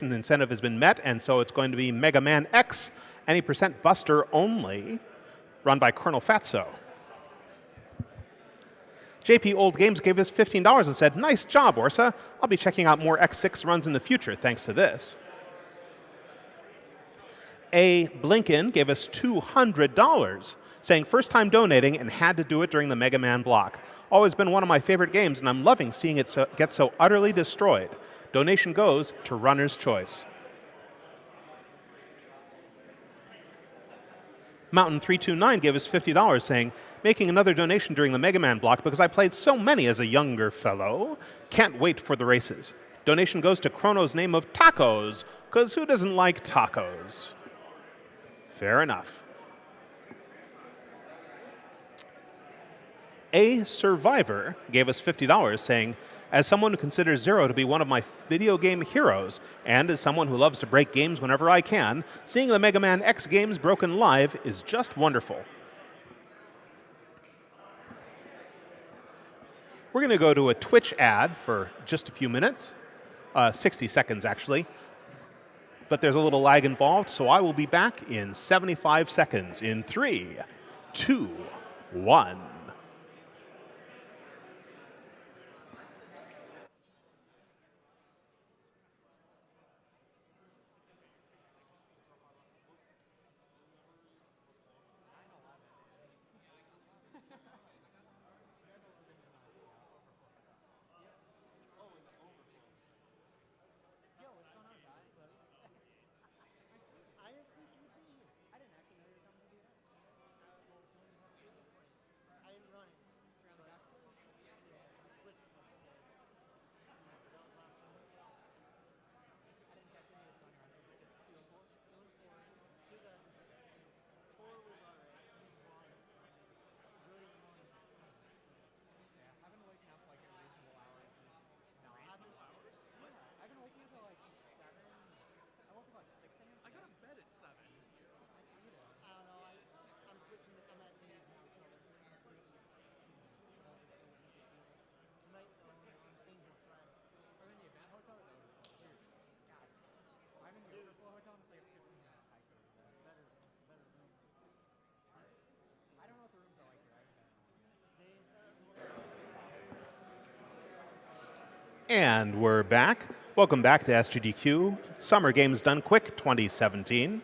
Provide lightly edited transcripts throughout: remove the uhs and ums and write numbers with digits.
incentive has been met, and so it's going to be Mega Man X, any percent buster only, run by ColonelFatso. JP Old Games gave us $15 and said, nice job, Orsa. I'll be checking out more X6 runs in the future thanks to this. A. Blinken gave us $200, saying first time donating and had to do it during the Mega Man block. Always been one of my favorite games, and I'm loving seeing it get so utterly destroyed. Donation goes to Runner's Choice. Mountain329 gave us $50, saying, making another donation during the Mega Man block because I played so many as a younger fellow. Can't wait for the races. Donation goes to Chrono's name of tacos, because who doesn't like tacos? Fair enough. A Survivor gave us $50, saying, as someone who considers Zero to be one of my video game heroes, and as someone who loves to break games whenever I can, seeing the Mega Man X games broken live is just wonderful. We're going to go to a Twitch ad for just a few minutes, 60 seconds actually, but there's a little lag involved, so I will be back in 75 seconds in 3, 2, 1. And we're back. Welcome back to SGDQ Summer Games Done Quick 2017.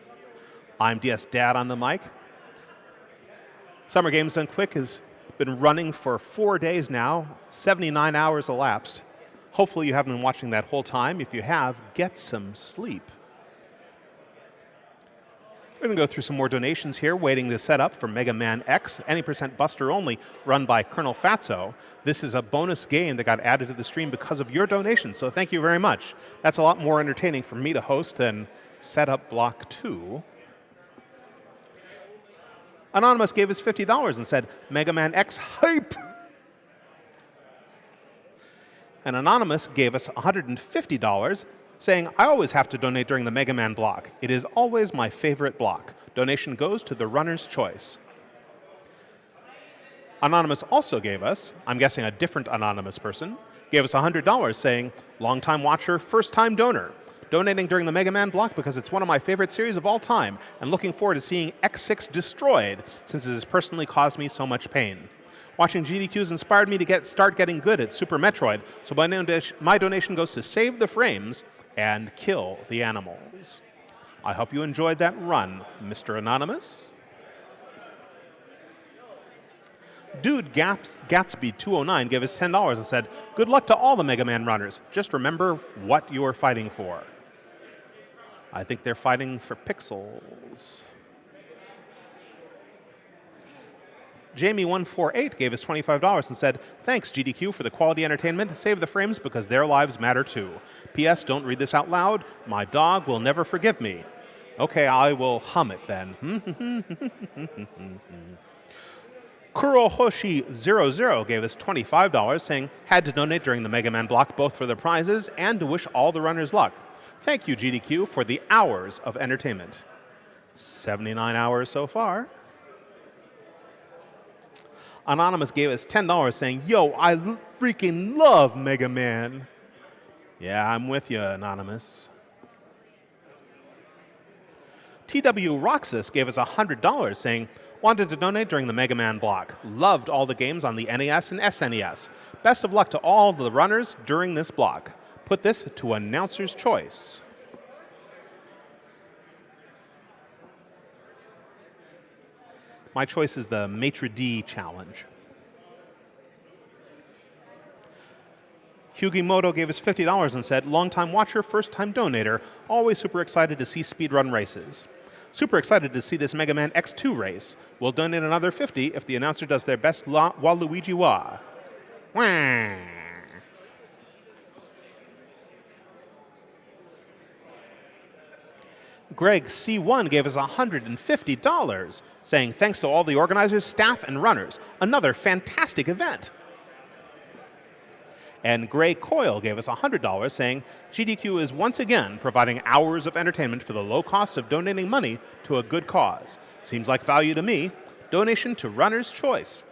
I'm DS Dad on the mic. Summer Games Done Quick has been running for 4 days now, 79 hours elapsed. Hopefully you haven't been watching that whole time. If you have, get some sleep. We're going to go through some more donations here, waiting to set up for Mega Man X, any percent buster only, run by ColonelFatso. This is a bonus game that got added to the stream because of your donation, so thank you very much. That's a lot more entertaining for me to host than set up Block 2. Anonymous gave us $50 and said, Mega Man X hype! And Anonymous gave us $150, saying, I always have to donate during the Mega Man block. It is always my favorite block. Donation goes to the Runner's Choice. Anonymous also gave us, I'm guessing a different anonymous person, gave us $100 saying, longtime watcher, first-time donor. Donating during the Mega Man block because it's one of my favorite series of all time and looking forward to seeing X6 destroyed since it has personally caused me so much pain. Watching GDQs inspired me to start getting good at Super Metroid, so my donation goes to save the frames and kill the animals. I hope you enjoyed that run, Mr. Anonymous. Dude Gatsby209 gave us $10 and said, good luck to all the Mega Man runners. Just remember what you are fighting for. I think they're fighting for pixels. Jamie148 gave us $25 and said, thanks, GDQ, for the quality entertainment. Save the frames because their lives matter too. P.S. Don't read this out loud. My dog will never forgive me. Okay, I will hum it then. Kurohoshi00 gave us $25, saying, had to donate during the Mega Man block both for the prizes and to wish all the runners luck. Thank you, GDQ, for the hours of entertainment. 79 hours so far. Anonymous gave us $10 saying, yo, I freaking love Mega Man. Yeah, I'm with you, Anonymous. TW Roxas gave us $100 saying, wanted to donate during the Mega Man block. Loved all the games on the NES and SNES. Best of luck to all the runners during this block. Put this to announcer's choice. My choice is the Maitre D challenge. Hugimoto gave us $50 and said, longtime watcher, first-time donator, always super excited to see speedrun races. Super excited to see this Mega Man X2 race. We'll donate another $50 if the announcer does their best Waluigi Wah. Wah. Greg C1 gave us $150, saying thanks to all the organizers, staff, and runners. Another fantastic event. And Gray Coil gave us $100, saying GDQ is once again providing hours of entertainment for the low cost of donating money to a good cause. Seems like value to me. Donation to runner's choice.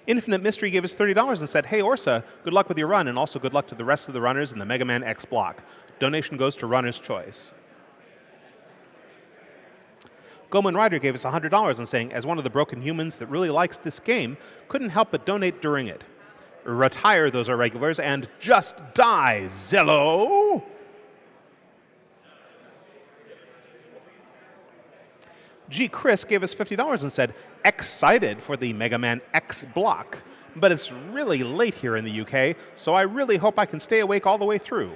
Infinite Mystery gave us $30 and said, hey Orsa, good luck with your run and also good luck to the rest of the runners in the Mega Man X block. Donation goes to runner's choice. Goman Ryder gave us $100 and saying, as one of the broken humans that really likes this game, couldn't help but donate during it. Retire those irregulars and just die, Zello! G. Chris gave us $50 and said, excited for the Mega Man X block, but it's really late here in the UK, so I really hope I can stay awake all the way through.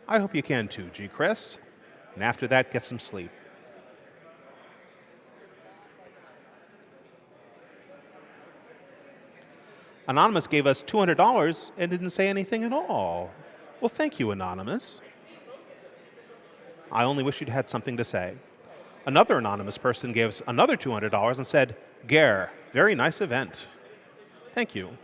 I hope you can too, G. Chris. And after that, get some sleep. Anonymous gave us $200 and didn't say anything at all. Well, thank you, Anonymous. I only wish you'd had something to say. Another anonymous person gave us another $200 and said, Gare, very nice event. Thank you.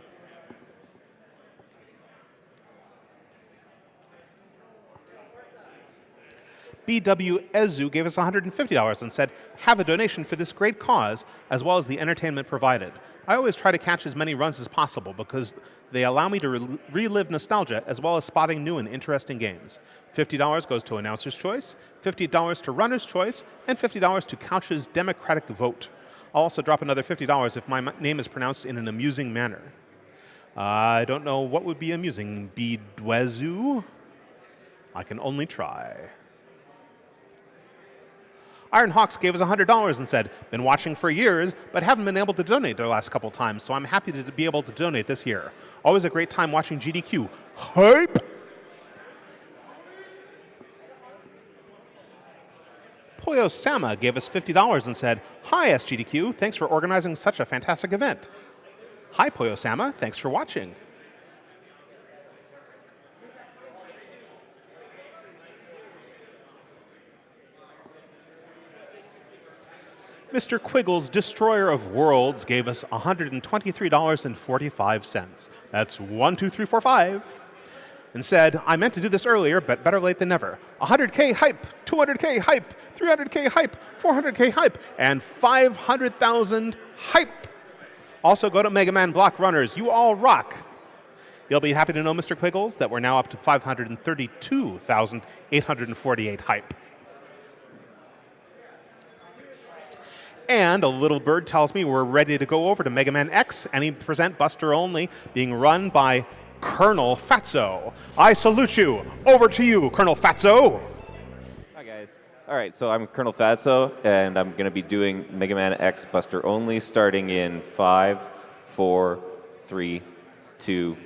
BW Ezu gave us $150 and said, have a donation for this great cause, as well as the entertainment provided. I always try to catch as many runs as possible because they allow me to relive nostalgia as well as spotting new and interesting games. $50 goes to Announcer's Choice, $50 to Runner's Choice, and $50 to Couch's Democratic Vote. I'll also drop another $50 if my name is pronounced in an amusing manner. I don't know what would be amusing. Bidwezu? I can only try. Iron Hawks gave us $100 and said, been watching for years, but haven't been able to donate the last couple times, so I'm happy to be able to donate this year. Always a great time watching GDQ. Hype! Poyo Sama gave us $50 and said, hi SGDQ, thanks for organizing such a fantastic event. Hi Poyo Sama, thanks for watching. Mr. Quiggles, Destroyer of Worlds, gave us $123.45. That's 1, 2, 3, 4, 5. And said, I meant to do this earlier, but better late than never. 100K hype, 200K hype, 300K hype, 400K hype, and 500,000 hype. Also go to Mega Man Block Runners. You all rock. You'll be happy to know, Mr. Quiggles, that we're now up to 532,848 hype. And a little bird tells me we're ready to go over to Mega Man X, any present Buster only, being run by ColonelFatso. I salute you. Over to you, ColonelFatso. Hi, guys. All right, so I'm ColonelFatso, and I'm going to be doing Mega Man X Buster only, starting in 5, 4, 3, 2,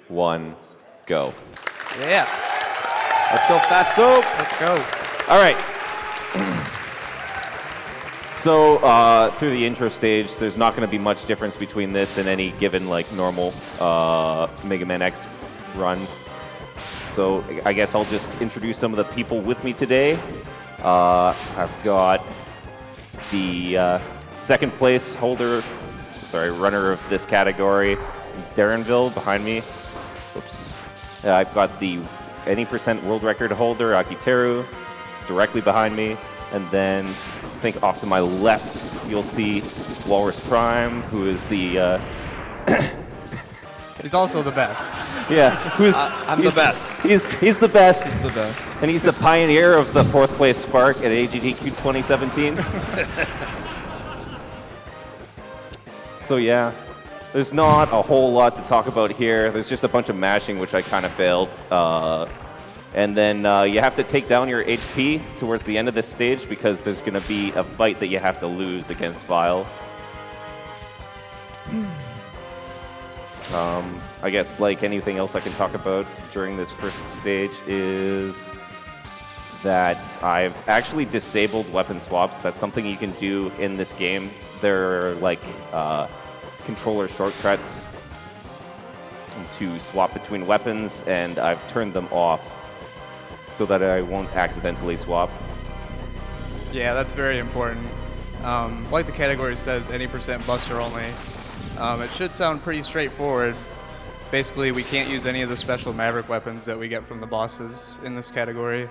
1, go. Yeah. Let's go, Fatso. Let's go. All right. So through the intro stage, there's not going to be much difference between this and any given like normal Mega Man X run. So I guess I'll just introduce some of the people with me today. I've got the second place runner of this category, Darrenville, behind me. Oops. I've got the any percent world record holder, Akiteru, directly behind me. And then I think off to my left, you'll see Walrus Prime, who is the He's also the best. Yeah, I'm the best. He's the best. He's the best. And he's the pioneer of the 4th place Spark at AGDQ 2017. So yeah, there's not a whole lot to talk about here. There's just a bunch of mashing, which I kind of failed. And then you have to take down your HP towards the end of this stage because there's going to be a fight that you have to lose against Vile. I guess like anything else I can talk about during this first stage is that I've actually disabled weapon swaps. That's something you can do in this game. They're like controller shortcuts to swap between weapons, and I've turned them off so that I won't accidentally swap. Yeah, that's very important. Like the category says, any % buster only. It should sound pretty straightforward. Basically, we can't use any of the special Maverick weapons that we get from the bosses in this category.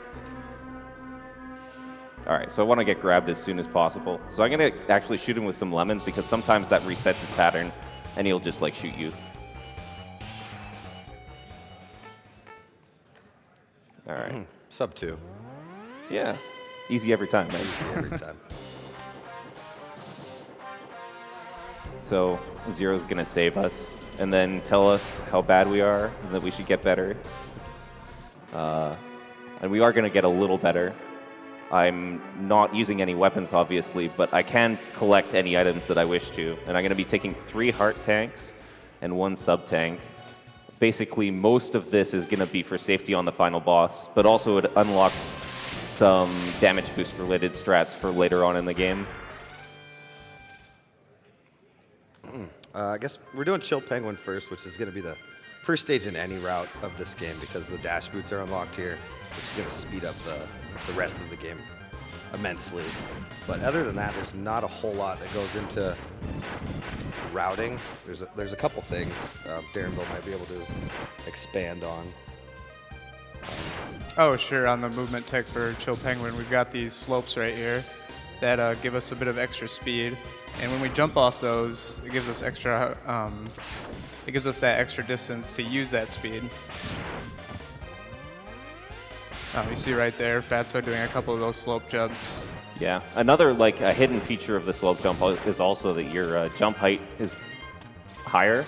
All right, so I want to get grabbed as soon as possible. So I'm going to actually shoot him with some lemons because sometimes that resets his pattern and he'll just like shoot you. All right. Sub 2. Yeah, easy every time, man. Easy every time. So Zero's going to save us and then tell us how bad we are and that we should get better. And we are going to get a little better. I'm not using any weapons, obviously, but I can collect any items that I wish to. And I'm going to be taking 3 heart tanks and 1 sub tank. Basically, most of this is going to be for safety on the final boss, but also it unlocks some damage boost related strats for later on in the game. I guess we're doing Chill Penguin first, which is going to be the first stage in any route of this game because the dash boots are unlocked here, which is going to speed up the rest of the game immensely. But other than that, there's not a whole lot that goes into routing. There's a couple things Darrenville might be able to expand on. Oh, sure. On the movement tech for Chill Penguin, we've got these slopes right here that give us a bit of extra speed. And when we jump off those, it gives us extra. It gives us that extra distance to use that speed. You see right there, Fatso doing a couple of those slope jumps. Yeah, another like a hidden feature of the slope jump is also that your jump height is higher,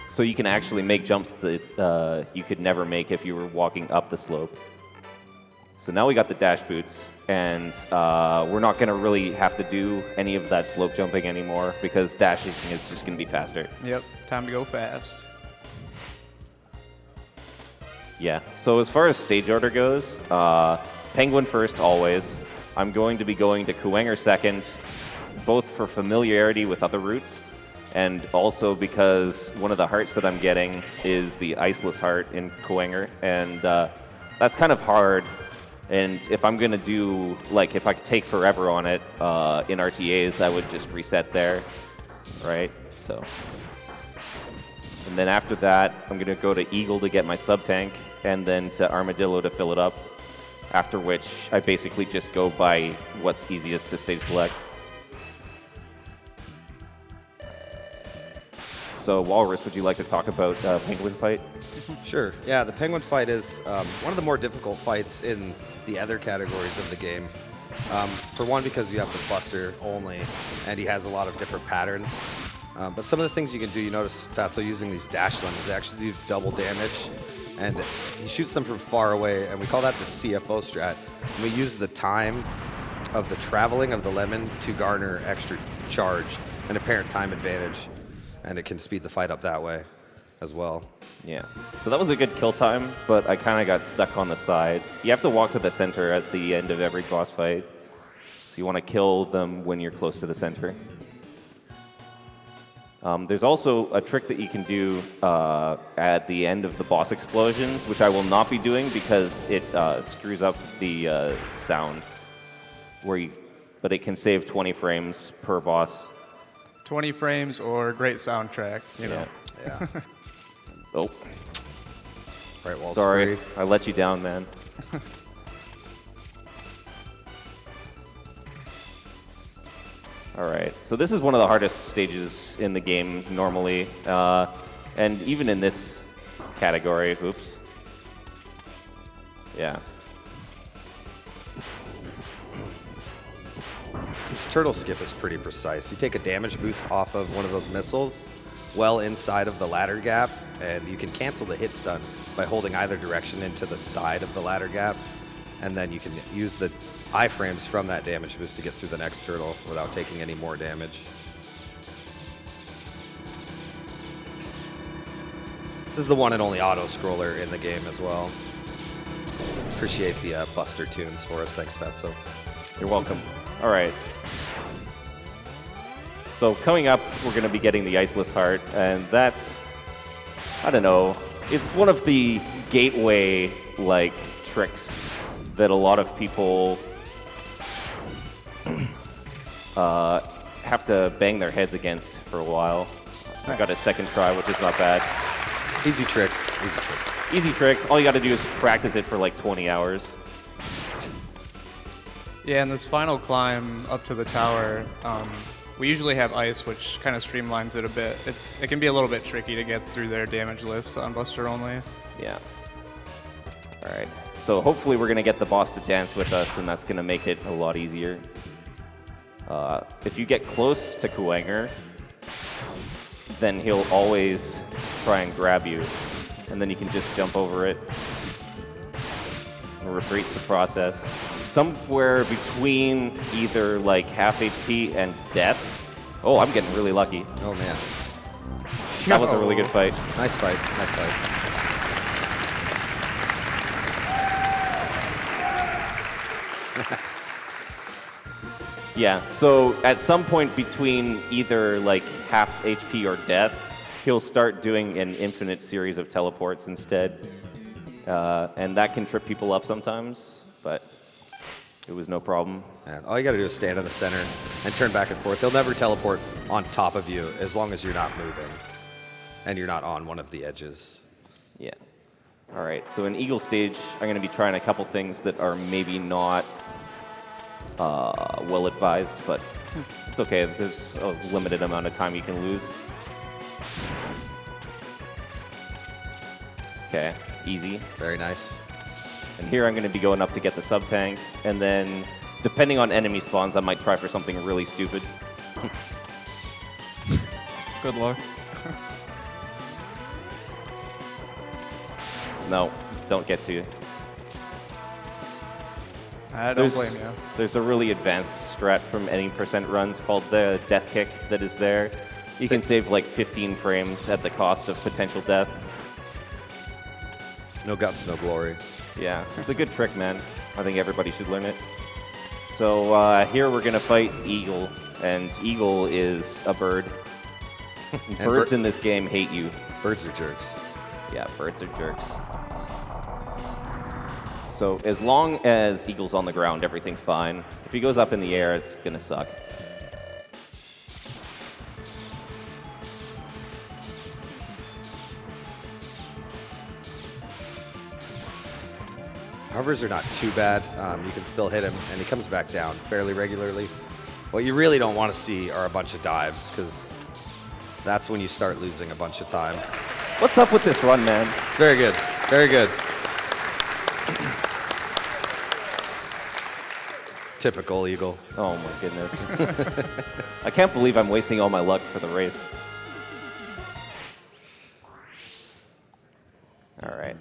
so you can actually make jumps that you could never make if you were walking up the slope. So now we got the dash boots, and we're not going to really have to do any of that slope jumping anymore because dashing is just going to be faster. Yep, time to go fast. Yeah, so as far as stage order goes, Penguin first always. I'm going to be going to Kuwanger second, both for familiarity with other routes, and also because one of the hearts that I'm getting is the Iceless heart in Kuwanger, and that's kind of hard. And if I'm going to do, like, if I could take forever on it in RTAs, I would just reset there, right? So, and then after that, I'm going to go to Eagle to get my sub-tank, and then to Armadillo to fill it up, after which I basically just go by what's easiest to stage select. So, Walrus, would you like to talk about Penguin fight? Sure. Yeah, the Penguin fight is one of the more difficult fights in the other categories of the game. For one, because you have the Buster only, and he has a lot of different patterns. But some of the things you can do, you notice Fatso using these dash lemons, they actually do double damage. And he shoots them from far away, and we call that the Cfo Strat. And we use the time of the traveling of the lemon to garner extra charge, an apparent time advantage. And it can speed the fight up that way as well. Yeah, so that was a good kill time, but I kind of got stuck on the side. You have to walk to the center at the end of every boss fight. So you want to kill them when you're close to the center. There's also a trick that you can do at the end of the boss explosions, which I will not be doing because it screws up the sound. But it can save 20 frames per boss. 20 frames or great soundtrack, you know. Yeah. Oh. Right, well, sorry, I let you down, man. All right, so this is one of the hardest stages in the game normally, And even in this category, oops. Yeah. This turtle skip is pretty precise. You take a damage boost off of one of those missiles well inside of the ladder gap, and you can cancel the hit stun by holding either direction into the side of the ladder gap, and then you can use the iframes from that damage boost to get through the next turtle without taking any more damage. This is the one and only auto-scroller in the game as well. Appreciate the Buster tunes for us. Thanks, Fatso. You're welcome. All right. So coming up, we're going to be getting the Iceless Heart, and that's, I don't know, it's one of the gateway-like tricks that a lot of people have to bang their heads against for a while. I got a second try, which is not bad. Easy trick. Easy trick. Easy trick. All you got to do is practice it for like 20 hours. Yeah, and this final climb up to the tower, we usually have ice, which kind of streamlines it a bit. It can be a little bit tricky to get through their damage list on Buster only. Yeah. All right. So hopefully we're going to get the boss to dance with us, and that's going to make it a lot easier. If you get close to Kuwanger, then he'll always try and grab you, and then you can just jump over it and repeat the process. Somewhere between either like half HP and death. Oh, I'm getting really lucky. Oh, man. That was a really good fight. Nice fight. Nice fight. Yeah, so at some point between either like half HP or death, he'll start doing an infinite series of teleports instead. And that can trip people up sometimes, but it was no problem. And all you got to do is stand in the center and turn back and forth. They'll never teleport on top of you as long as you're not moving and you're not on one of the edges. Yeah. All right, so in Eagle Stage, I'm going to be trying a couple things that are maybe not well advised, but it's okay. There's a limited amount of time you can lose. Okay, easy. Very nice. And here I'm going to be going up to get the sub-tank, and then depending on enemy spawns, I might try for something really stupid. Good luck. No, don't get to you. I don't blame you. There's a really advanced strat from any percent runs called the death kick that is there. You can save like 15 frames at the cost of potential death. No guts, no glory. Yeah, it's a good trick, man. I think everybody should learn it. So here we're going to fight Eagle, and Eagle is a bird. Birds in this game hate you. Birds are jerks. Yeah, birds are jerks. So as long as Eagle's on the ground, everything's fine. If he goes up in the air, it's going to suck. Hovers are not too bad. You can still hit him, and he comes back down fairly regularly. What you really don't want to see are a bunch of dives, because that's when you start losing a bunch of time. What's up with this run, man? It's very good. Very good. Typical Eagle. Oh my goodness. I can't believe I'm wasting all my luck for the race. All right.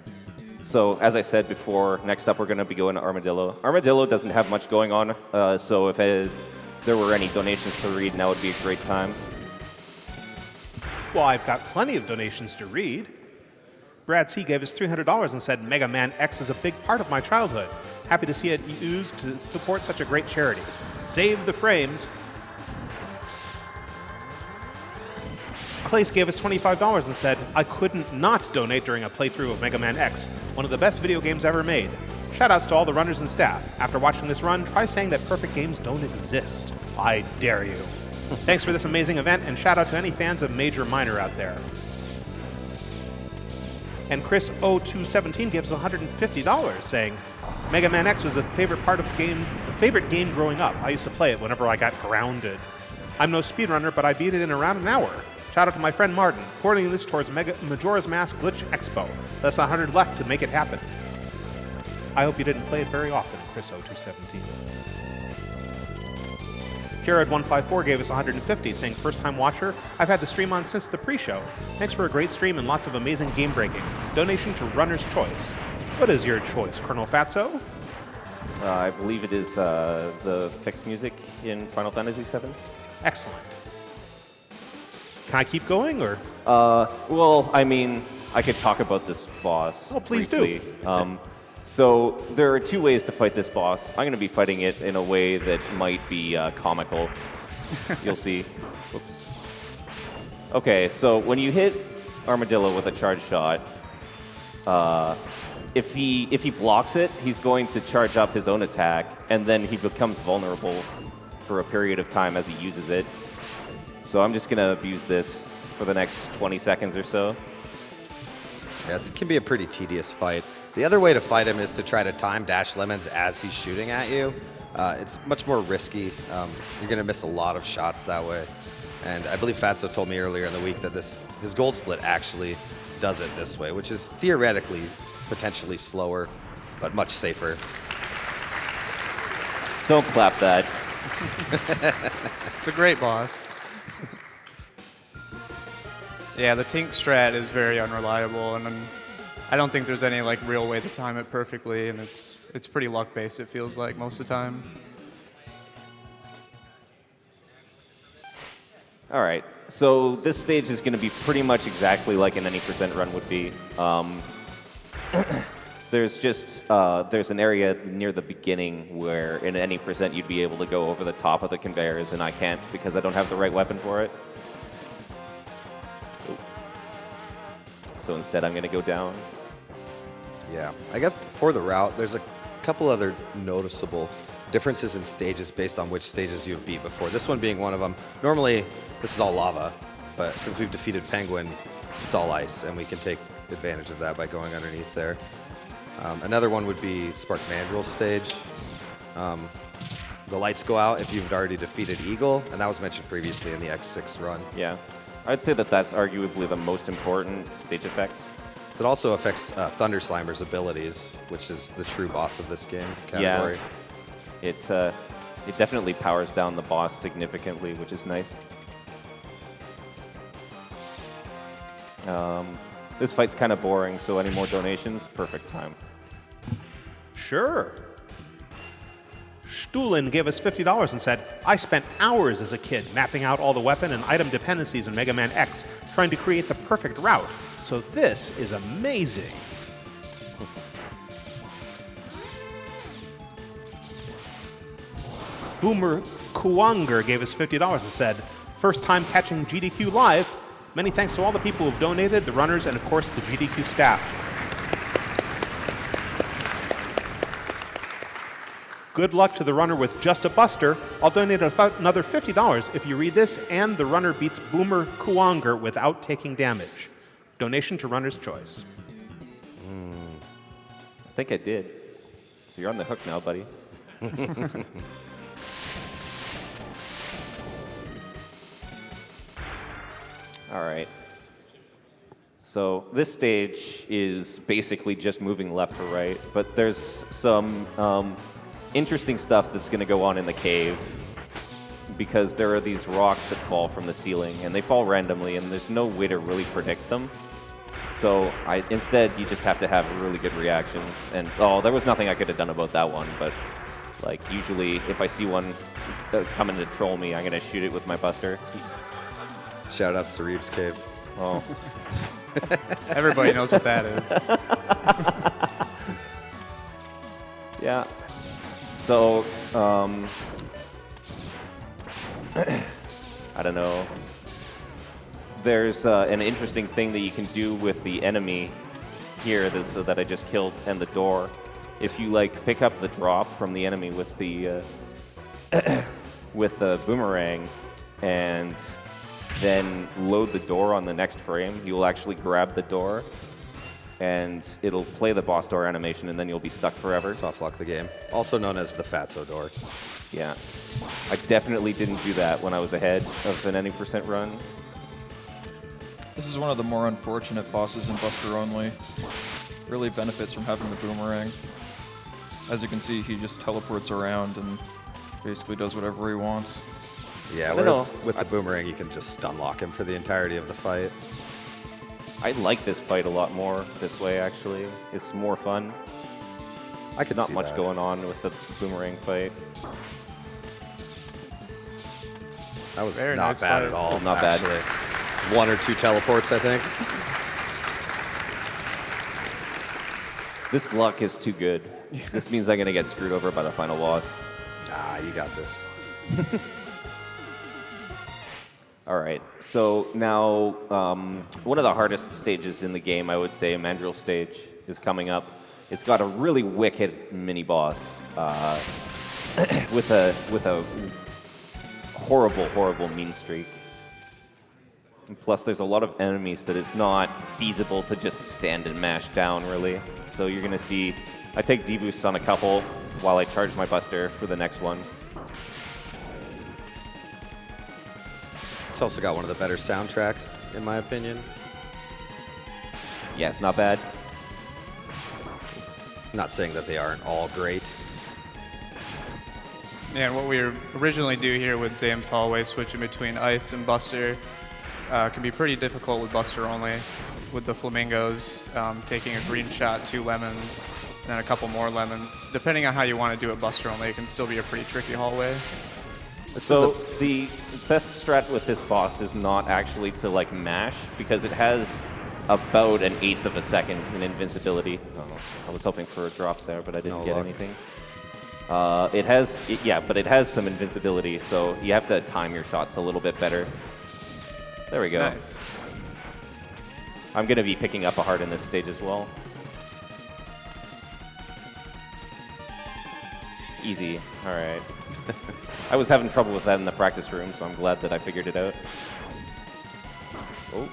So as I said before, next up we're going to be going to Armadillo. Armadillo doesn't have much going on, so if there were any donations to read, now would be a great time. Well, I've got plenty of donations to read. Brad C. gave us $300 and said, Mega Man X is a big part of my childhood. Happy to see it used to support such a great charity. Save the frames. Clace gave us $25 and said, I couldn't not donate during a playthrough of Mega Man X, one of the best video games ever made. Shoutouts to all the runners and staff. After watching this run, try saying that perfect games don't exist. I dare you. Thanks for this amazing event, and shout out to any fans of Major Minor out there. And Chris 0217 gives $150, saying, Mega Man X was a favorite game growing up. I used to play it whenever I got grounded. I'm no speedrunner, but I beat it in around an hour. Shout out to my friend Martin, porting this towards Majora's Mask Glitch Expo. Less than 100 left to make it happen. I hope you didn't play it very often, Cfo217. Jared154 gave us 150, saying, first time watcher, I've had the stream on since the pre-show. Thanks for a great stream and lots of amazing game breaking. Donation to Runner's Choice. What is your choice, ColonelFatso? I believe it is the fixed music in Final Fantasy VII. Excellent. Can I keep going, or? Well, I mean, I could talk about this boss. Oh, please briefly. do. So there are two ways to fight this boss. I'm going to be fighting it in a way that might be comical. You'll see. Oops. Okay, so when you hit Armadillo with a charge shot, if he blocks it, he's going to charge up his own attack, and then he becomes vulnerable for a period of time as he uses it. So I'm just going to abuse this for the next 20 seconds or so. Yeah, it can be a pretty tedious fight. The other way to fight him is to try to time dash lemons as he's shooting at you. It's much more risky. You're going to miss a lot of shots that way. And I believe Fatso told me earlier in the week that his gold split actually does it this way, which is theoretically potentially slower, but much safer. Don't clap that. It's a great boss. Yeah, the Tink Strat is very unreliable, and I don't think there's any like real way to time it perfectly, and it's pretty luck-based, it feels like, most of the time. All right, so this stage is going to be pretty much exactly like an any percent run would be. There's an area near the beginning where in any percent you'd be able to go over the top of the conveyors, and I can't because I don't have the right weapon for it. So instead I'm going to go down. Yeah, I guess for the route, there's a couple other noticeable differences in stages based on which stages you would beat before. This one being one of them. Normally, this is all lava, but since we've defeated Penguin, it's all ice, and we can take advantage of that by going underneath there. Another one would be Spark Mandrill Stage. The lights go out if you've already defeated Eagle, and that was mentioned previously in the X6 run. Yeah, I'd say that that's arguably the most important stage effect. So it also affects Thunder Slimer's abilities, which is the true boss of this game category. Yeah, it definitely powers down the boss significantly, which is nice. This fight's kind of boring, so any more donations? Perfect time. Sure. Stulin gave us $50 and said, I spent hours as a kid mapping out all the weapon and item dependencies in Mega Man X, trying to create the perfect route. So this is amazing. Boomer Kuwanger gave us $50 and said, first time catching GDQ live. Many thanks to all the people who've donated, the runners, and of course the GDQ staff. Good luck to the runner with just a buster. I'll donate another $50 if you read this and the runner beats Boomer Kuwanger without taking damage. Donation to Runner's Choice. I think I did. So you're on the hook now, buddy. All right. So this stage is basically just moving left or right, but there's some interesting stuff that's going to go on in the cave because there are these rocks that fall from the ceiling, and they fall randomly, and there's no way to really predict them. So instead, you just have to have really good reactions. And there was nothing I could have done about that one, but like usually if I see one coming to troll me, I'm going to shoot it with my buster. Shoutouts to Reeves Cave. Oh. Everybody knows what that is. Yeah. So, I don't know. There's an interesting thing that you can do with the enemy here that I just killed and the door. If you like pick up the drop from the enemy with the boomerang and then load the door on the next frame, you'll actually grab the door and it'll play the boss door animation, and then you'll be stuck forever. Soft lock the game. Also known as the Fatso door. Yeah. I definitely didn't do that when I was ahead of an any percent run. This is one of the more unfortunate bosses in Buster Only. Really benefits from having the boomerang. As you can see, he just teleports around and basically does whatever he wants. Yeah, I don't whereas know. with the boomerang, you can just stun lock him for the entirety of the fight. I like this fight a lot more this way, actually. It's more fun. I could Not see much that. going on with the boomerang fight. That was Very not nice bad fight. at all. Not bad. actually. 1 or 2 teleports, I think. This luck is too good. This means I'm going to get screwed over by the final boss. Ah, you got this. All right, so now one of the hardest stages in the game, I would say, Mandrill Stage, is coming up. It's got a really wicked mini boss with a horrible mean streak. And plus, there's a lot of enemies that it's not feasible to just stand and mash down, really. So you're gonna see, I take deboosts on a couple while I charge my Buster for the next one. It's also got one of the better soundtracks, in my opinion. Yeah, it's not bad. Not saying that they aren't all great. And what we originally do here with Zam's Hallway, switching between Ice and Buster, can be pretty difficult with Buster only. With the Flamingos, taking a green shot, 2 lemons, then a couple more lemons. Depending on how you want to do it Buster only, it can still be a pretty tricky hallway. So the best strat with this boss is not actually to like mash, because it has about an 1/8 of a second in invincibility. Oh, I was hoping for a drop there, but I didn't No get luck. anything. But it has some invincibility, so you have to time your shots a little bit better. There we go. Nice. I'm going to be picking up a heart in this stage as well. Easy. All right. I was having trouble with that in the practice room, so I'm glad that I figured it out. Oh.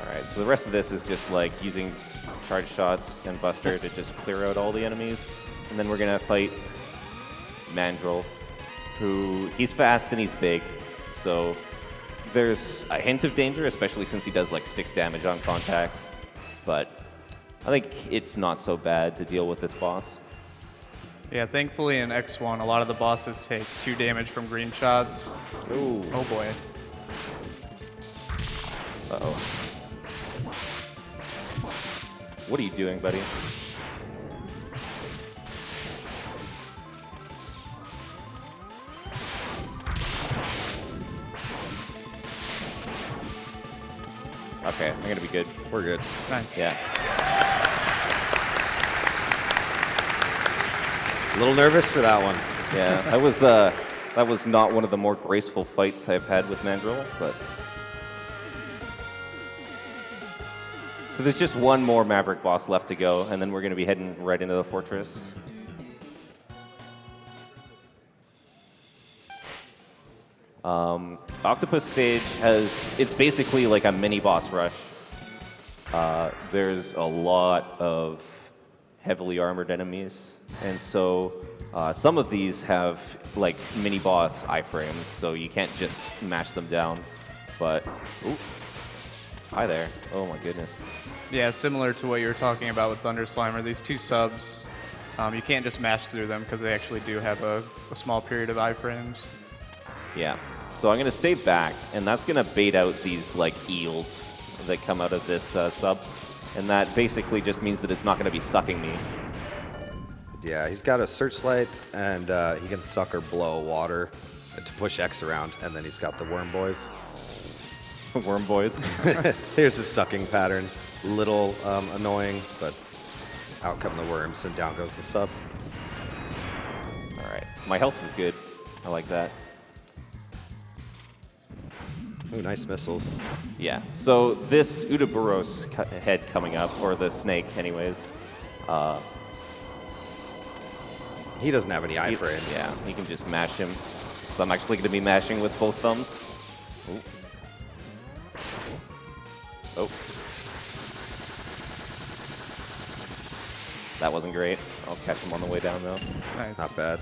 All right, so the rest of this is just like using charge shots and Buster to just clear out all the enemies. And then we're going to fight Mandrill, who, he's fast and he's big, so there's a hint of danger, especially since he does like 6 damage on contact. But I think it's not so bad to deal with this boss. Yeah, thankfully in X1, a lot of the bosses take 2 damage from green shots. Ooh. Oh boy. Uh-oh. What are you doing, buddy? Okay, I'm gonna be good. We're good. Nice. Yeah. A little nervous for that one. Yeah, that was not one of the more graceful fights I've had with Mandrill, but. So there's just one more Maverick boss left to go, and then we're gonna be heading right into the fortress. Octopus Stage it's basically like a mini boss rush. There's a lot of heavily armored enemies, and so some of these have like mini boss iframes, so you can't just mash them down. But, ooh, hi there. Oh my goodness. Yeah, similar to what you were talking about with Thunder Slimer, these 2 subs, you can't just mash through them because they actually do have a small period of iframes. Yeah. So I'm gonna stay back, and that's gonna bait out these like eels that come out of this sub, and that basically just means that it's not gonna be sucking me. Yeah, he's got a searchlight, and he can suck or blow water to push X around, and then he's got the worm boys. Worm boys. Here's his sucking pattern. Little annoying, but out come the worms, and down goes the sub. All right. My health is good. I like that. Ooh, nice missiles. Yeah. So this Udaburos head coming up, or the snake, anyways. He doesn't have any iframes. Yeah, you can just mash him. So I'm actually going to be mashing with both thumbs. Ooh. Oh. That wasn't great. I'll catch him on the way down, though. Nice. Not bad.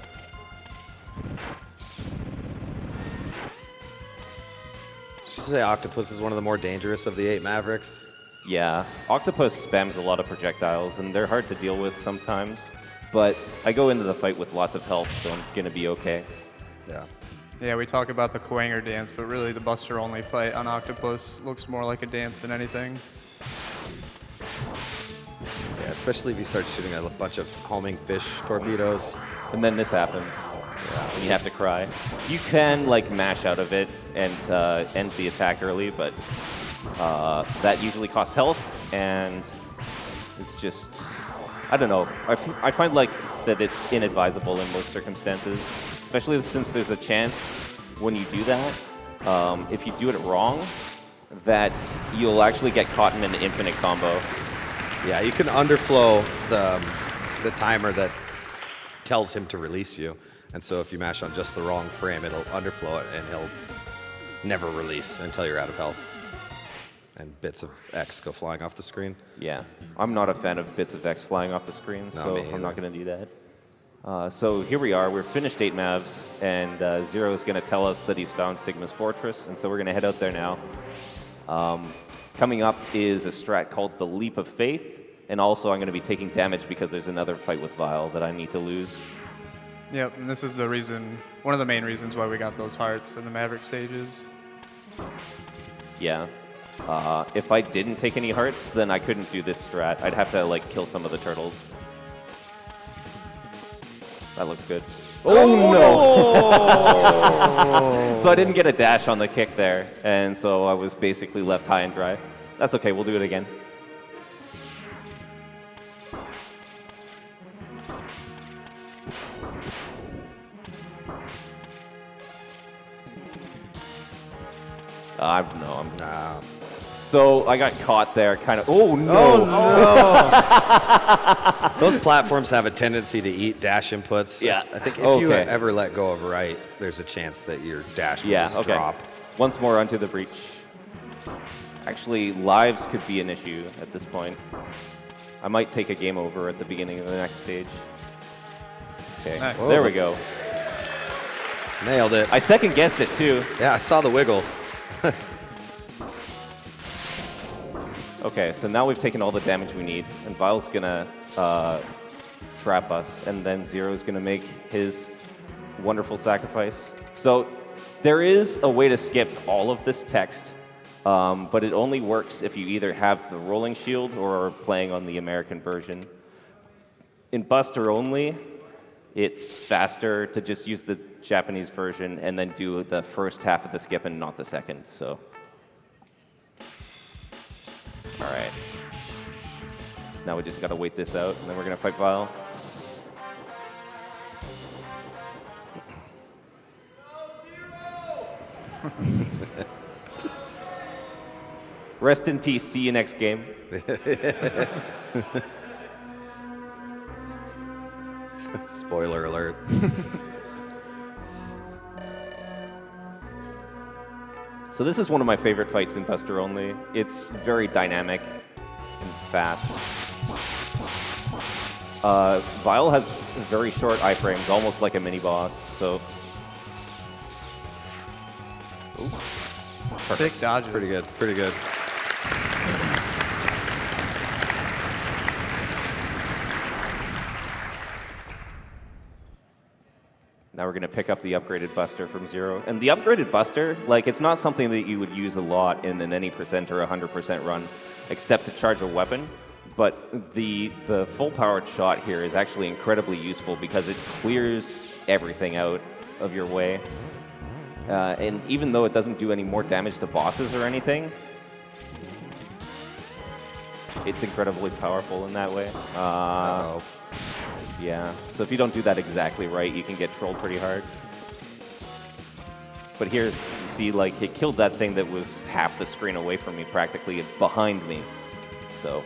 say Octopus is one of the more dangerous of the 8 Mavericks. Yeah, Octopus spams a lot of projectiles, and they're hard to deal with sometimes. But I go into the fight with lots of health, so I'm going to be okay. Yeah. Yeah, we talk about the Quanger dance, but really the Buster-only fight on Octopus looks more like a dance than anything. Yeah, especially if he starts shooting a bunch of homing fish torpedoes. And then this happens. And you have to cry. You can like mash out of it and end the attack early, but that usually costs health, and it's just, I don't know. I find like that it's inadvisable in most circumstances, especially since there's a chance when you do that, if you do it wrong, that you'll actually get caught in an infinite combo. Yeah, you can underflow the timer that tells him to release you. And so if you mash on just the wrong frame, it'll underflow it, and he'll never release until you're out of health. And bits of X go flying off the screen. Yeah, I'm not a fan of bits of X flying off the screen, so I'm not going to do that. So here we are. We're finished 8 Mavs, and Zero is going to tell us that he's found Sigma's Fortress, and so we're going to head out there now. Coming up is a strat called the Leap of Faith, and also I'm going to be taking damage because there's another fight with Vile that I need to lose. Yep, and this is the reason, one of the main reasons why we got those hearts in the Maverick stages. Yeah. If I didn't take any hearts, then I couldn't do this strat. I'd have to like kill some of the turtles. That looks good. Oh no! So I didn't get a dash on the kick there, and so I was basically left high and dry. That's okay, we'll do it again. Nah. So I got caught there, kind of. Oh no! Oh, no. Those platforms have a tendency to eat dash inputs. Yeah. I think if you ever let go of right, there's a chance that your dash will just drop. Once more onto the breach. Actually, lives could be an issue at this point. I might take a game over at the beginning of the next stage. Okay, Nice. There we go. Nailed it. I second guessed it too. Yeah, I saw the wiggle. Okay, so now we've taken all the damage we need, and Vile's gonna trap us, and then Zero's gonna make his wonderful sacrifice. So there is a way to skip all of this text, but it only works if you either have the rolling shield or are playing on the American version. In Buster only, it's faster to just use the Japanese version and then do the first half of the skip and not the second, so. All right. So now we just gotta wait this out, and then we're gonna fight Vile. Rest in peace. See you next game. Spoiler alert. So this is one of my favorite fights in Buster Only. It's very dynamic and fast. Vile has very short iframes, almost like a mini-boss, so... Sick dodges. Pretty good, pretty good. Now we're going to pick up the upgraded Buster from Zero. And the upgraded Buster, like, it's not something that you would use a lot in an any percent or 100% run, except to charge a weapon. But the full-powered shot here is actually incredibly useful because it clears everything out of your way. And even though it doesn't do any more damage to bosses or anything, it's incredibly powerful in that way. Uh-oh. Yeah, so if you don't do that exactly right, you can get trolled pretty hard. But here, you see, like, it killed that thing that was half the screen away from me, practically behind me. So,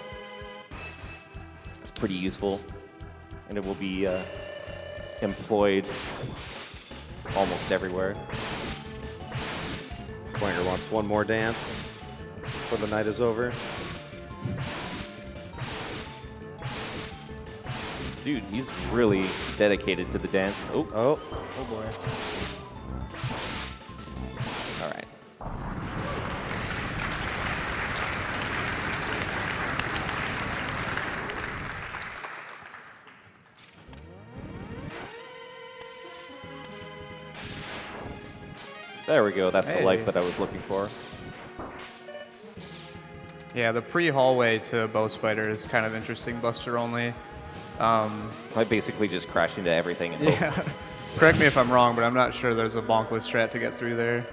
it's pretty useful, and it will be employed almost everywhere. Quanger wants one more dance before the night is over. Dude, he's really dedicated to the dance. Oh, Oh. Oh boy. all right. There we go. That's the Hey. life that I was looking for. Yeah, the pre-hallway to Bow Spider is kind of interesting, Buster only. I basically just crash into everything and hope. Yeah. Correct me if I'm wrong, but I'm not sure there's a bonkless strat to get through there.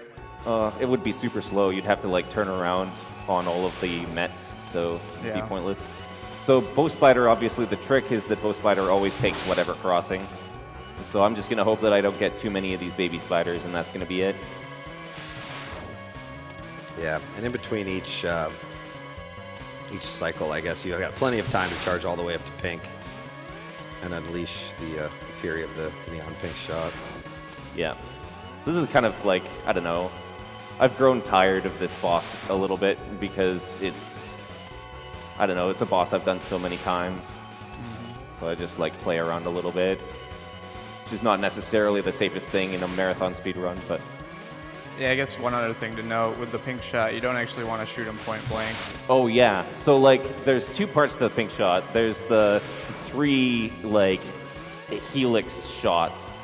It would be super slow. You'd have to like turn around on all of the Mets, so it'd be Yeah. pointless. So Bow Spider, obviously the trick is that Bow Spider always takes whatever crossing. So I'm just gonna hope that I don't get too many of these baby spiders, and that's gonna be it. Yeah, and in between each cycle, I guess you've got plenty of time to charge all the way up to pink and unleash the fury of the neon pink shot. Yeah. So this is kind of like, I don't know, I've grown tired of this boss a little bit because it's, I don't know, it's a boss I've done so many times. So I just like play around a little bit, which is not necessarily the safest thing in a marathon speed run, but Yeah, I guess one other thing to note, with the pink shot, you don't actually want to shoot him point blank. oh yeah. So like there's two parts to the pink shot. There's the 3 like helix shots.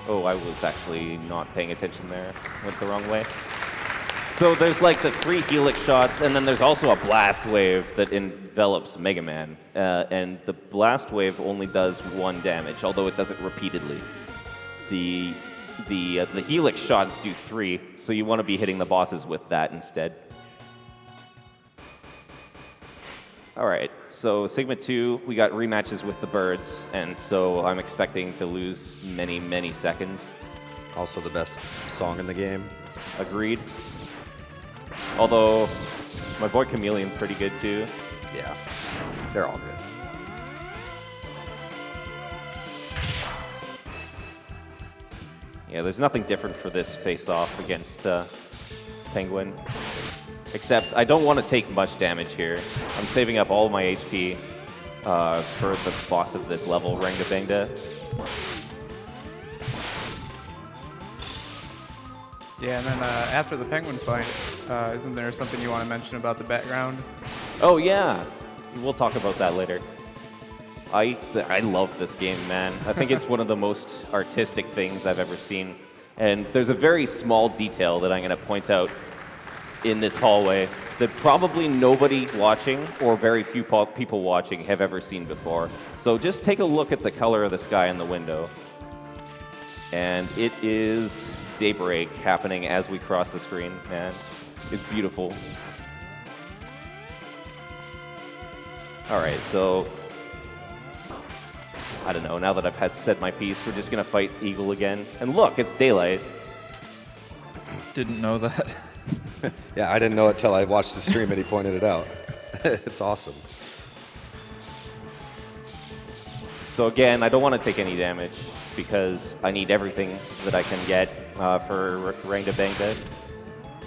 Oh, I was actually not paying attention there. Went the wrong way. So there's like the 3 helix shots, and then there's also a blast wave that envelops Mega Man. And the blast wave only does 1 damage, although it does it repeatedly. The helix shots do 3, so you want to be hitting the bosses with that instead. All right, so Sigma 2, we got rematches with the birds, and so I'm expecting to lose many, many seconds. Also the best song in the game. Agreed. Although, my boy Chameleon's pretty good too. Yeah, they're all good. Yeah, there's nothing different for this face-off against Penguin. Except, I don't want to take much damage here. I'm saving up all my HP for the boss of this level, Rangda Bangda. Yeah, and then after the penguin fight, isn't there something you want to mention about the background? Oh yeah, we'll talk about that later. I love this game, man. I think it's one of the most artistic things I've ever seen. And there's a very small detail that I'm going to point out in this hallway that probably nobody watching or very few people watching have ever seen before. So just take a look at the color of the sky in the window. And it is daybreak happening as we cross the screen, man. It's beautiful. All right, so I don't know, now that I've had said my piece, we're just gonna fight Eagle again. And look, it's daylight. Didn't know that. Yeah, I didn't know it till I watched the stream and he pointed it out. It's awesome. So again, I don't want to take any damage because I need everything that I can get for Rangda Bangda.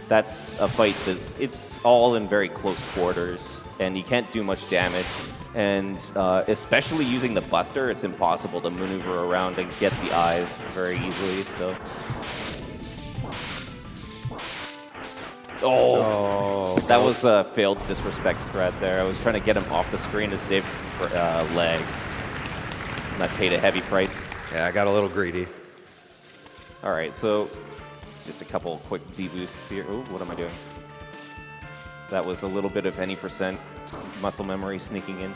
That's a fight it's all in very close quarters, and you can't do much damage. And especially using the Buster, it's impossible to maneuver around and get the eyes very easily. So. Oh, that was a failed disrespect strat there. I was trying to get him off the screen to save leg, and I paid a heavy price. Yeah, I got a little greedy. All right, so it's just a couple quick deboosts here. Oh, what am I doing? That was a little bit of any percent muscle memory sneaking in.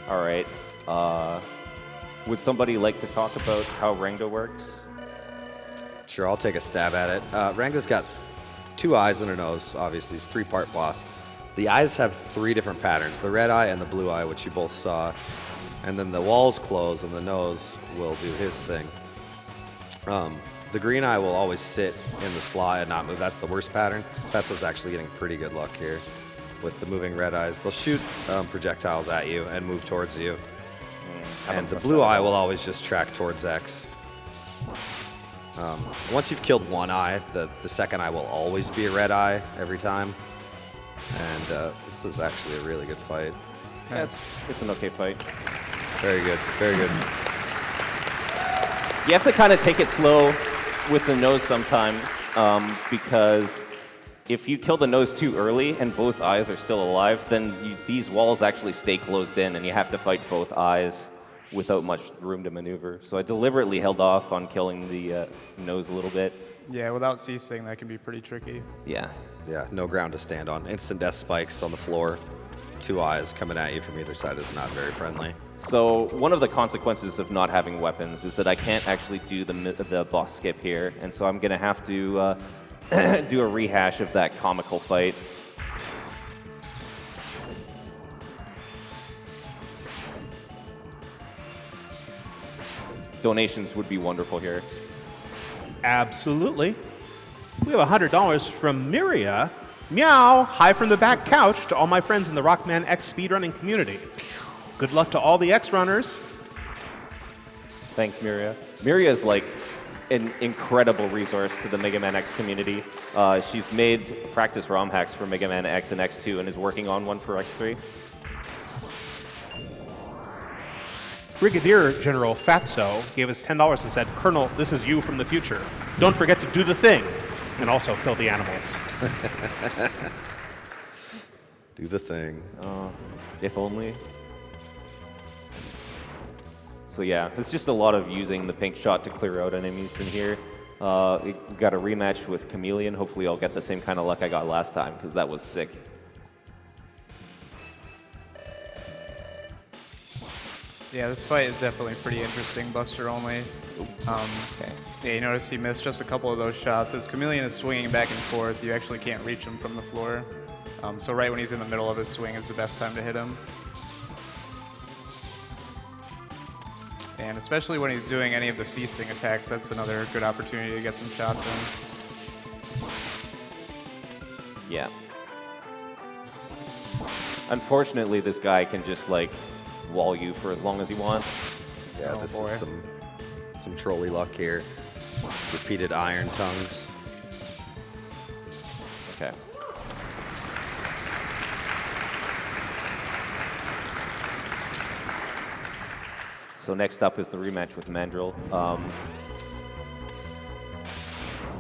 All right. Would somebody like to talk about how Rangda works? Sure, I'll take a stab at it. Rangda's got 2 eyes and a nose, obviously. He's 3-part boss. The eyes have 3 different patterns, the red eye and the blue eye, which you both saw. And then the walls close and the nose will do his thing. The green eye will always sit in the slot and not move. That's the worst pattern. Fatso's actually getting pretty good luck here with the moving red eyes. They'll shoot projectiles at you and move towards you. And the blue eye will always just track towards X. Once you've killed 1 eye, the second eye will always be a red eye every time. And this is actually a really good fight. Yeah, it's an okay fight. Very good, very good. You have to kind of take it slow with the nose sometimes, because if you kill the nose too early and both eyes are still alive, then these walls actually stay closed in, and you have to fight both eyes without much room to maneuver. So I deliberately held off on killing the nose a little bit. Yeah, without ceasing, that can be pretty tricky. Yeah. Yeah, no ground to stand on. Instant death spikes on the floor. 2 eyes coming at you from either side is not very friendly. So one of the consequences of not having weapons is that I can't actually do the boss skip here, and so I'm gonna have to do a rehash of that comical fight. Donations would be wonderful here. Absolutely. We have $100 from Miria. Meow, hi from the back couch to all my friends in the Rockman X speedrunning community. Good luck to all the X runners. Thanks, Miria. Miria is like an incredible resource to the Mega Man X community. She's made practice ROM hacks for Mega Man X and X2 and is working on one for X3. Brigadier General Fatso gave us $10 and said, Colonel, this is you from the future. Don't forget to do the thing and also kill the animals. Do the thing. If only. So yeah, it's just a lot of using the pink shot to clear out enemies in here. We got a rematch with Chameleon. Hopefully I'll get the same kind of luck I got last time, because that was sick. Yeah, this fight is definitely pretty interesting, Buster only. Okay. Yeah, you notice he missed just a couple of those shots. As Chameleon is swinging back and forth, you actually can't reach him from the floor. So right when he's in the middle of his swing is the best time to hit him. And especially when he's doing any of the ceasing attacks, that's another good opportunity to get some shots in. Yeah. Unfortunately, this guy can just like wall you for as long as he wants. Yeah, Oh, this boy. is some trolley luck here. Repeated iron tongues. Okay. So next up is the rematch with Mandrill.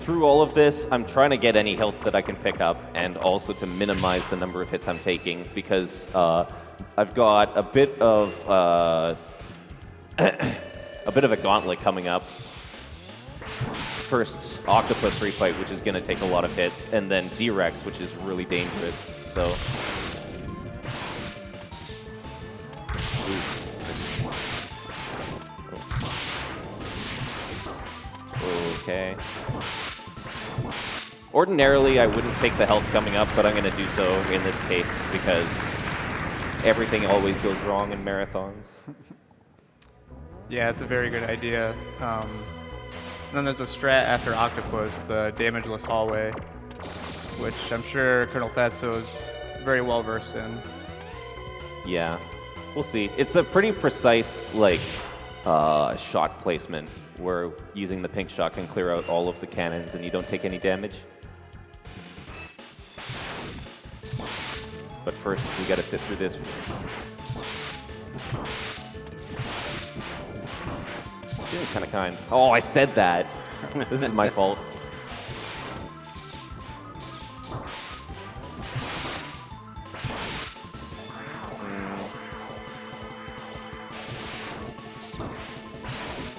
Through all of this, I'm trying to get any health that I can pick up and also to minimize the number of hits I'm taking because I've got a bit of a gauntlet coming up. First, Octopus refight, which is going to take a lot of hits, and then D-Rex, which is really dangerous. So. Okay. Ordinarily, I wouldn't take the health coming up, but I'm going to do so in this case because everything always goes wrong in marathons. Yeah, it's a very good idea. Then there's a strat after Octopus, the damageless hallway, which I'm sure ColonelFatso is very well versed in. Yeah, we'll see. It's a pretty precise, like, shot placement where using the pink shot can clear out all of the cannons and you don't take any damage. But first, we gotta sit through this. Feeling kind of kind. Oh, I said that. This is my fault.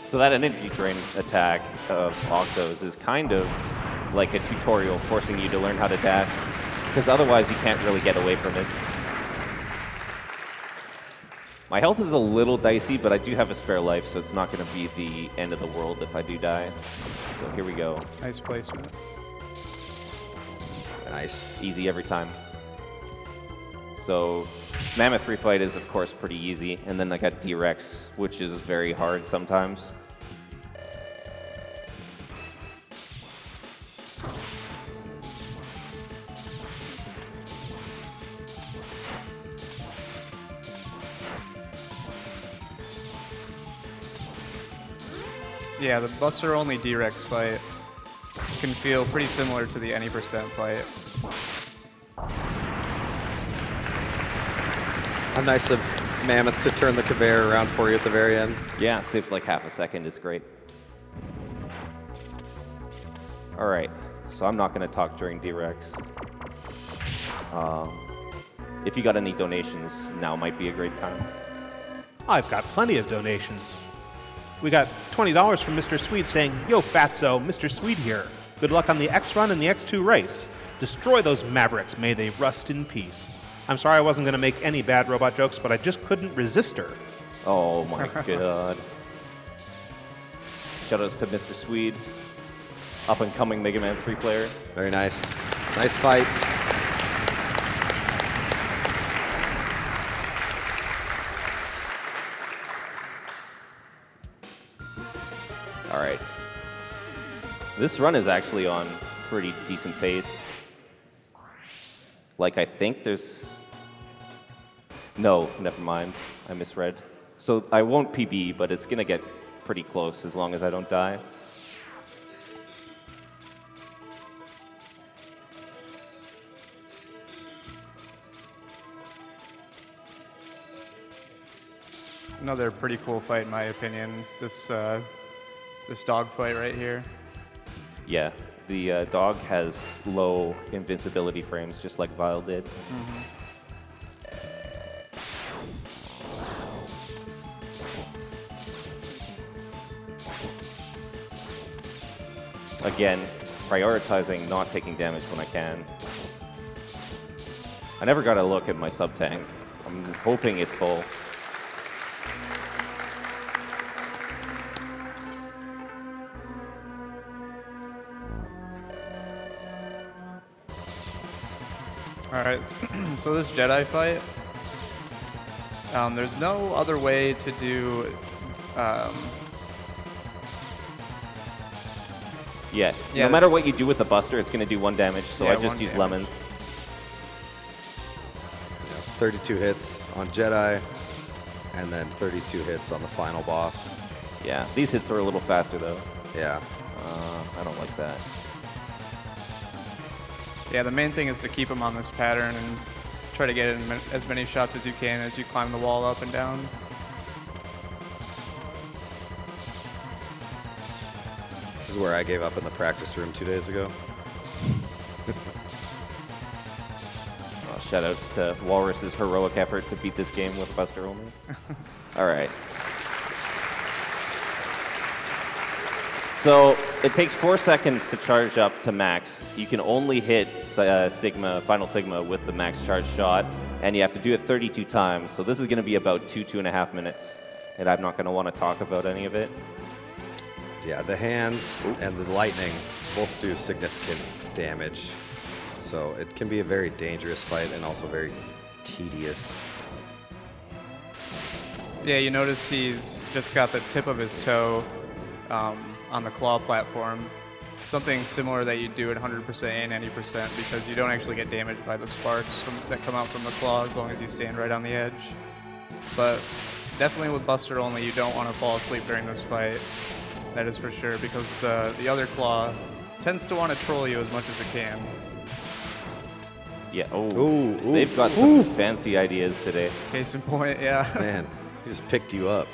So that energy drain attack of Octos is kind of like a tutorial forcing you to learn how to dash, because otherwise you can't really get away from it. My health is a little dicey, but I do have a spare life, so it's not going to be the end of the world if I do die. So here we go. Nice placement. Nice. Easy every time. So Mammoth refight is, of course, pretty easy. And then I got D-Rex, which is very hard sometimes. Yeah, the Buster only D-Rex fight can feel pretty similar to the any percent fight. How nice of Mammoth to turn the conveyor around for you at the very end. Yeah, saves like half a second. It's great. All right, so I'm not going to talk during D-Rex. If you got any donations, now might be a great time. I've got plenty of donations. We got $20 from Mr. Swede saying, Yo, Fatso, Mr. Swede here. Good luck on the X run and the X2 race. Destroy those mavericks. May they rust in peace. I'm sorry I wasn't going to make any bad robot jokes, but I just couldn't resist her. Oh my god. Shoutouts to Mr. Swede, up and coming Mega Man 3 player. Very nice. Nice fight. All right. This run is actually on pretty decent pace. Like, I think there's... No, never mind. I misread. So I won't PB, but it's going to get pretty close as long as I don't die. Another pretty cool fight, in my opinion. This dog fight right here. Yeah, the dog has low invincibility frames, just like Vile did. Again, prioritizing not taking damage when I can. I never got a look at my sub-tank. I'm hoping it's full. Alright, so this Jedi fight, there's no other way to do... Yeah, Yeah. no matter what you do with the Buster, it's going to do 1 damage, so Yeah, I just 1 use damage. lemons. 32 hits on Jedi, and then 32 hits on the final boss. Yeah, these hits are a little faster, though. Yeah. I don't like that. Yeah, the main thing is to keep him on this pattern and try to get in as many shots as you can as you climb the wall up and down. This is where I gave up in the practice room 2 days ago. Well, shoutouts to Walrus's heroic effort to beat this game with Buster only. All right. So it takes 4 seconds to charge up to max. You can only hit Final Sigma with the max charge shot, and you have to do it 32 times. So this is going to be about 2.5 minutes, and I'm not going to want to talk about any of it. Yeah, the hands and the lightning both do significant damage. So it can be a very dangerous fight and also very tedious. Yeah, you notice he's just got the tip of his toe on the claw platform. Something similar that you do at 100% and 90% because you don't actually get damaged by the sparks that come out from the claw as long as you stand right on the edge. But definitely with Buster only, you don't want to fall asleep during this fight. That is for sure, because the other claw tends to want to troll you as much as it can. Yeah, oh, Ooh, ooh, they've got some fancy ideas today. Case in point, yeah. Man, he just picked you up.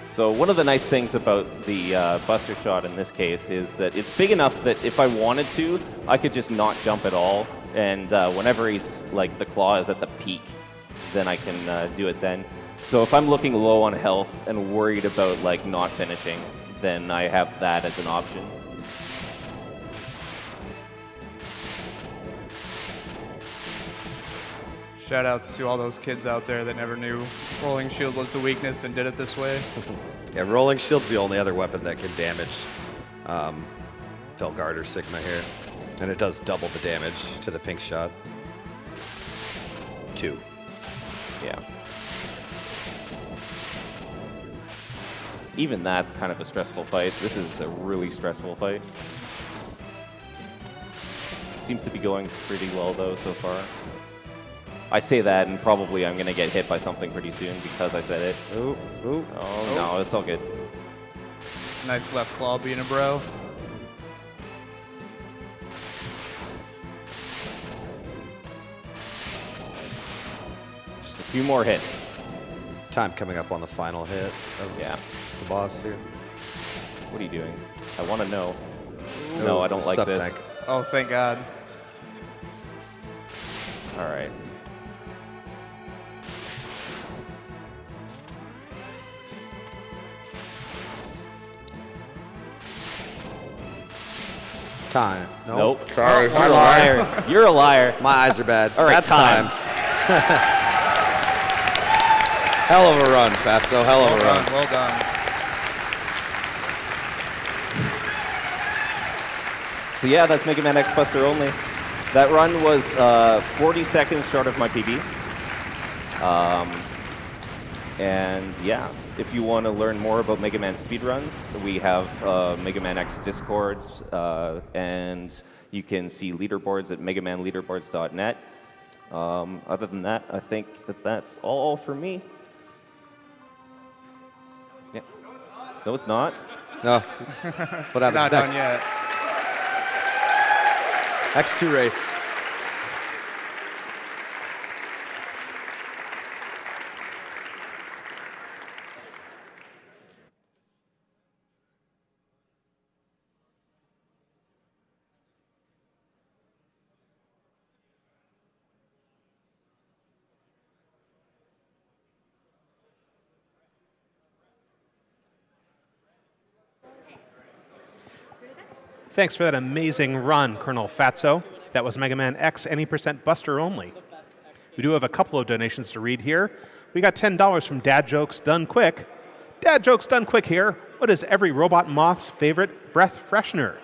So one of the nice things about the Buster Shot in this case is that it's big enough that if I wanted to, I could just not jump at all. And whenever he's, like, the claw is at the peak, then I can do it then. So if I'm looking low on health and worried about, like, not finishing, then I have that as an option. Shoutouts to all those kids out there that never knew Rolling Shield was the weakness and did it this way. Yeah, Rolling Shield's the only other weapon that can damage Felguard or Sigma here. And it does double the damage to the pink shot. 2. Yeah. Even that's kind of a stressful fight. This is a really stressful fight. Seems to be going pretty well, though, so far. I say that, and probably I'm going to get hit by something pretty soon because I said it. Ooh, ooh. Oh, no, it's all good. Nice left claw being a bro. Just a few more hits. Time coming up on the final hit of Yeah. the boss here. What are you doing? I want to know. No, I don't like this. Sub-tank. Oh, thank God. All right. Time. No. Nope. Sorry. You're a liar. You're a liar. My eyes are bad. All right, That's time. Hell of a run, Fatso. Hell of a run. Well done. So yeah, that's Mega Man X Buster only. That run was 40 seconds short of my PB. And yeah, if you want to learn more about Mega Man speedruns, we have Mega Man X Discords, and you can see leaderboards at megamanleaderboards.net. Other than that, I think that's all for me. Yeah. No, it's not. No. What happens Not next? done yet. X2 race. Thanks for that amazing run, ColonelFatso. That was Mega Man X, any % Buster only. We do have a couple of donations to read here. We got $10 from Dad Jokes Done Quick. Dad Jokes Done Quick here. What is every robot moth's favorite breath freshener?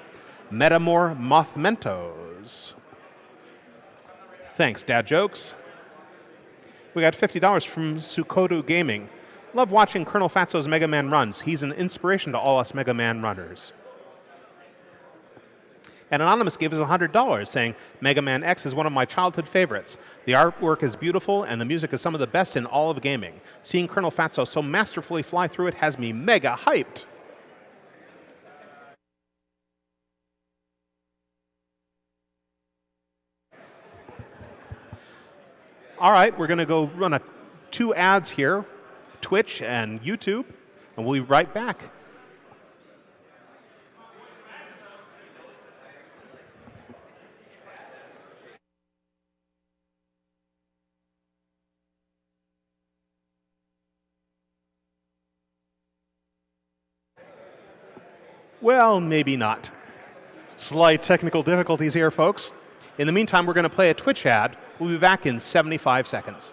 Metamore Moth Mentos. Thanks, Dad Jokes. We got $50 from Sukodu Gaming. Love watching ColonelFatso's Mega Man runs. He's an inspiration to all us Mega Man runners. And Anonymous gave us $100 saying, Mega Man X is one of my childhood favorites. The artwork is beautiful and the music is some of the best in all of gaming. Seeing ColonelFatso so masterfully fly through it has me mega hyped. All right, we're going to go run 2 ads here, Twitch and YouTube, and we'll be right back. Well, maybe not. Slight technical difficulties here, folks. In the meantime, we're going to play a Twitch ad. We'll be back in 75 seconds.